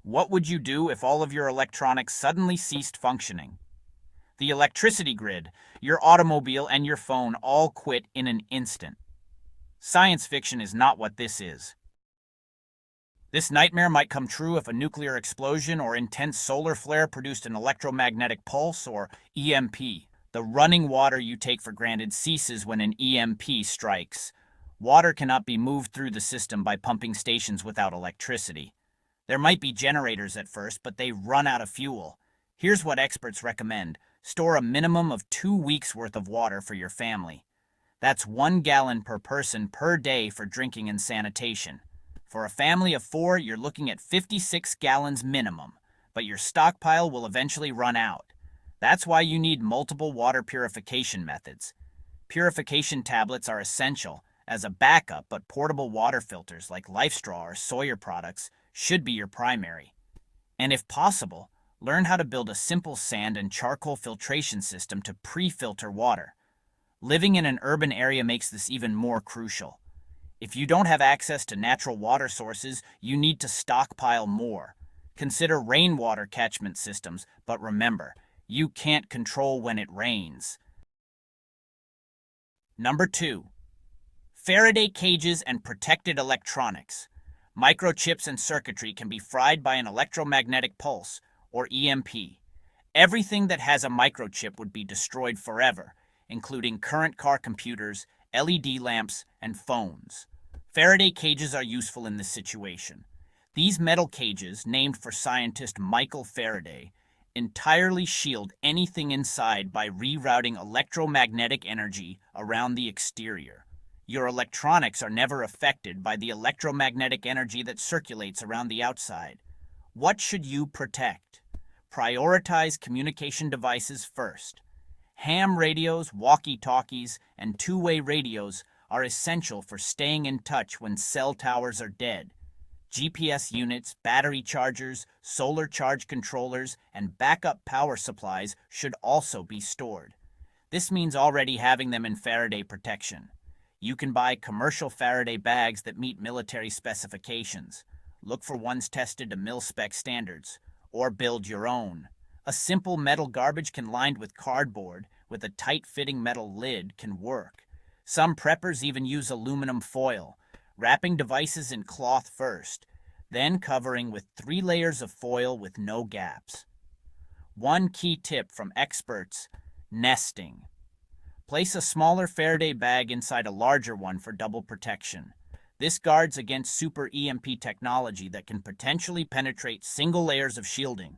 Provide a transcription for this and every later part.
What would you do if all of your electronics suddenly ceased functioning? The electricity grid, your automobile, and your phone all quit in an instant. Science fiction is not what this is. This nightmare might come true if a nuclear explosion or intense solar flare produced an electromagnetic pulse, or EMP. The running water you take for granted ceases when an EMP strikes. Water cannot be moved through the system by pumping stations without electricity. There might be generators at first, but they run out of fuel. Here's what experts recommend. Store a minimum of 2 weeks' worth of water for your family. That's 1 gallon per person per day for drinking and sanitation. For a family of 4, you're looking at 56 gallons minimum, but your stockpile will eventually run out. That's why you need multiple water purification methods. Purification tablets are essential as a backup, but portable water filters like LifeStraw or Sawyer products should be your primary. And if possible, learn how to build a simple sand and charcoal filtration system to pre-filter water. Living in an urban area makes this even more crucial. If you don't have access to natural water sources, you need to stockpile more. Consider rainwater catchment systems, but remember, you can't control when it rains. Number 2. Faraday cages and protected electronics. Microchips and circuitry can be fried by an electromagnetic pulse, or EMP. Everything that has a microchip would be destroyed forever, including current car computers, LED lamps, and phones. Faraday cages are useful in this situation. These metal cages, named for scientist Michael Faraday, entirely shield anything inside by rerouting electromagnetic energy around the exterior. Your electronics are never affected by the electromagnetic energy that circulates around the outside. What should you protect? Prioritize communication devices first. Ham radios, walkie-talkies, and two-way radios are essential for staying in touch when cell towers are dead. GPS units, battery chargers, solar charge controllers, and backup power supplies should also be stored. This means already having them in Faraday protection. You can buy commercial Faraday bags that meet military specifications. Look for ones tested to mil-spec standards, or build your own. A simple metal garbage can lined with cardboard with a tight-fitting metal lid can work. Some preppers even use aluminum foil, wrapping devices in cloth first, then covering with 3 layers of foil with no gaps. One key tip from experts: nesting. Place a smaller Faraday bag inside a larger one for double protection. This guards against super EMP technology that can potentially penetrate single layers of shielding.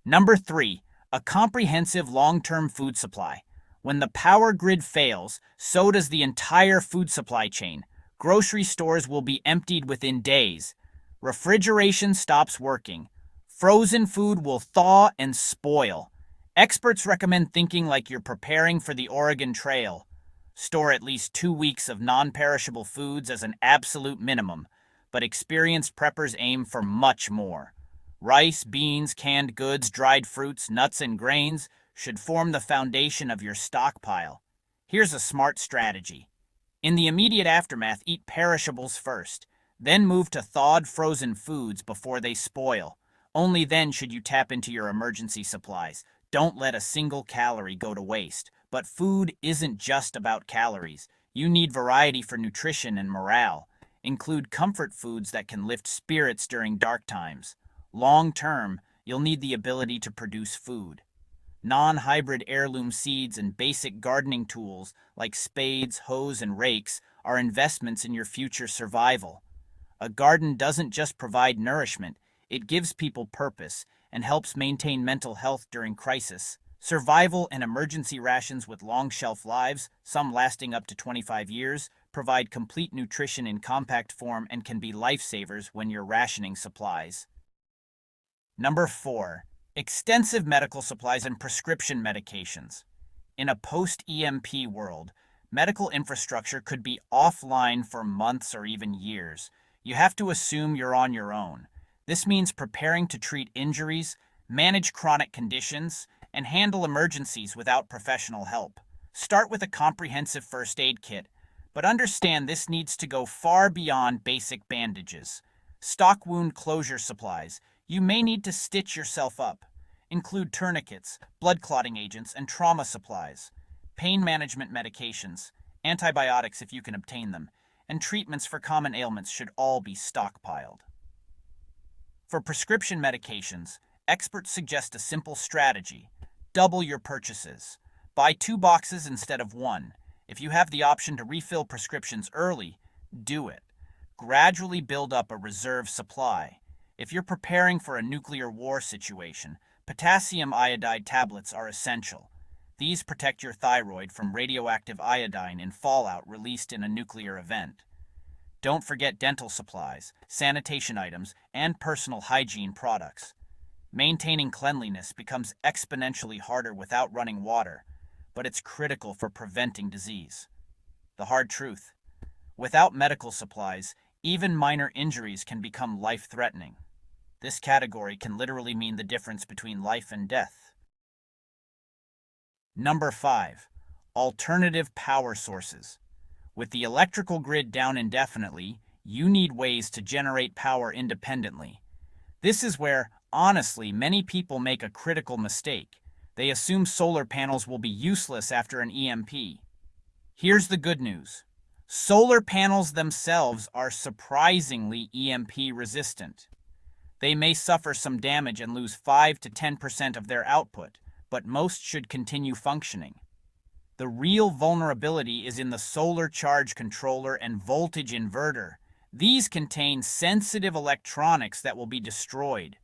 Number 3. A comprehensive long-term food supply. When the power grid fails, so does the entire food supply chain. Grocery stores will be emptied within days. Refrigeration stops working. Frozen food will thaw and spoil. Experts recommend thinking like you're preparing for the Oregon Trail. Store at least 2 weeks of non-perishable foods as an absolute minimum, but experienced preppers aim for much more. Rice, beans, canned goods, dried fruits, nuts, and grains should form the foundation of your stockpile. Here's a smart strategy. In the immediate aftermath, eat perishables first, then move to thawed frozen foods before they spoil. Only then should you tap into your emergency supplies. Don't let a single calorie go to waste. But food isn't just about calories. You need variety for nutrition and morale. Include comfort foods that can lift spirits during dark times. Long term, you'll need the ability to produce food. Non-hybrid heirloom seeds and basic gardening tools like spades, hoes, and rakes are investments in your future survival. A garden doesn't just provide nourishment, it gives people purpose and helps maintain mental health during crisis. Survival and emergency rations with long shelf lives, some lasting up to 25 years, provide complete nutrition in compact form and can be lifesavers when you're rationing supplies. Number 4. Extensive medical supplies and prescription medications. In a post-EMP world, medical infrastructure could be offline for months or even years. You have to assume you're on your own. This means preparing to treat injuries, manage chronic conditions, and handle emergencies without professional help. Start with a comprehensive first aid kit, but understand this needs to go far beyond basic bandages. Stock wound closure supplies. You may need to stitch yourself up. Include tourniquets, blood clotting agents, and trauma supplies. Pain management medications, antibiotics if you can obtain them, and treatments for common ailments should all be stockpiled. For prescription medications, experts suggest a simple strategy. Double your purchases. Buy 2 boxes instead of 1. If you have the option to refill prescriptions early, do it. Gradually build up a reserve supply. If you're preparing for a nuclear war situation, potassium iodide tablets are essential. These protect your thyroid from radioactive iodine in fallout released in a nuclear event. Don't forget dental supplies, sanitation items, and personal hygiene products. Maintaining cleanliness becomes exponentially harder without running water, but it's critical for preventing disease. The hard truth: without medical supplies, even minor injuries can become life-threatening. This category can literally mean the difference between life and death. Number 5. Alternative power sources. With the electrical grid down indefinitely, you need ways to generate power independently. This is where, honestly, many people make a critical mistake. They assume solar panels will be useless after an EMP. Here's the good news. Solar panels themselves are surprisingly EMP resistant. They may suffer some damage and lose 5 to 10% of their output, but most should continue functioning. The real vulnerability is in the solar charge controller and voltage inverter. These contain sensitive electronics that will be destroyed.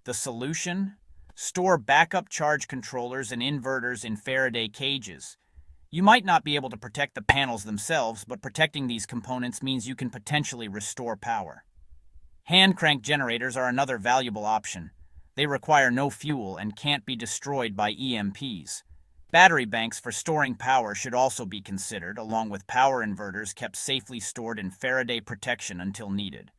The solution? Store backup charge controllers and inverters in Faraday cages. You might not be able to protect the panels themselves, but protecting these components means you can potentially restore power. Hand crank generators are another valuable option. They require no fuel and can't be destroyed by EMPs. Battery banks for storing power should also be considered, along with power inverters kept safely stored in Faraday protection until needed.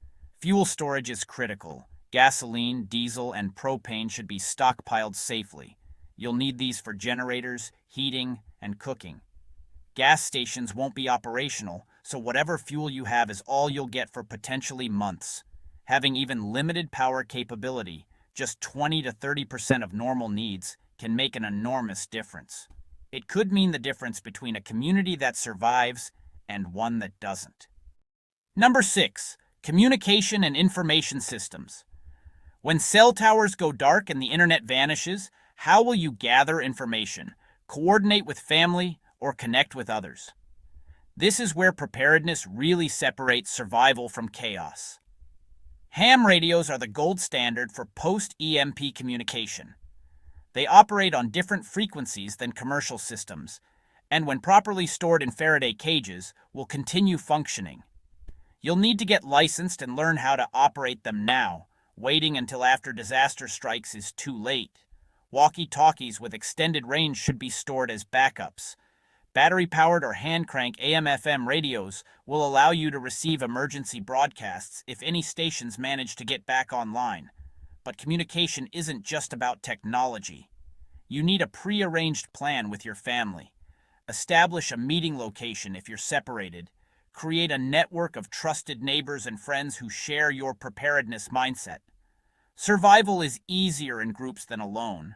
Fuel storage is critical. Gasoline, diesel, and propane should be stockpiled safely. You'll need these for generators, heating, and cooking. Gas stations won't be operational, so whatever fuel you have is all you'll get for potentially months. Having even limited power capability, just 20 to 30% of normal needs, can make an enormous difference. It could mean the difference between a community that survives and one that doesn't. Number 6. Communication and information systems. When cell towers go dark and the internet vanishes, how will you gather information, coordinate with family, or connect with others? This is where preparedness really separates survival from chaos. Ham radios are the gold standard for post-EMP communication. They operate on different frequencies than commercial systems, and when properly stored in Faraday cages, will continue functioning. You'll need to get licensed and learn how to operate them now. Waiting until after disaster strikes is too late. Walkie-talkies with extended range should be stored as backups. Battery-powered or hand-crank AM/FM radios will allow you to receive emergency broadcasts if any stations manage to get back online. But communication isn't just about technology. You need a pre-arranged plan with your family. Establish a meeting location if you're separated. Create a network of trusted neighbors and friends who share your preparedness mindset. Survival is easier in groups than alone.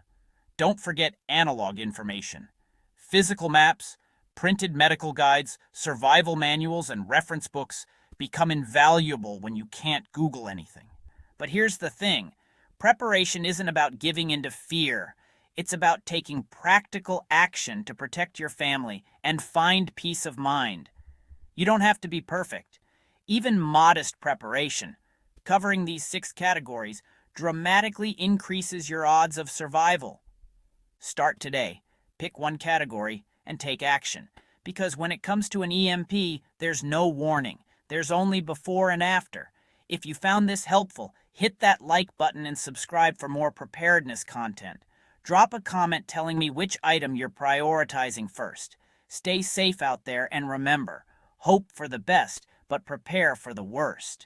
Don't forget analog information. Physical maps, printed medical guides, survival manuals, and reference books become invaluable when you can't Google anything. But here's the thing. Preparation isn't about giving into fear. It's about taking practical action to protect your family and find peace of mind. You don't have to be perfect. Even modest preparation, covering these 6 categories, dramatically increases your odds of survival. Start today. Pick one category and take action. Because when it comes to an EMP, there's no warning. There's only before and after. If you found this helpful, hit that like button and subscribe for more preparedness content. Drop a comment telling me which item you're prioritizing first. Stay safe out there and remember, hope for the best, but prepare for the worst.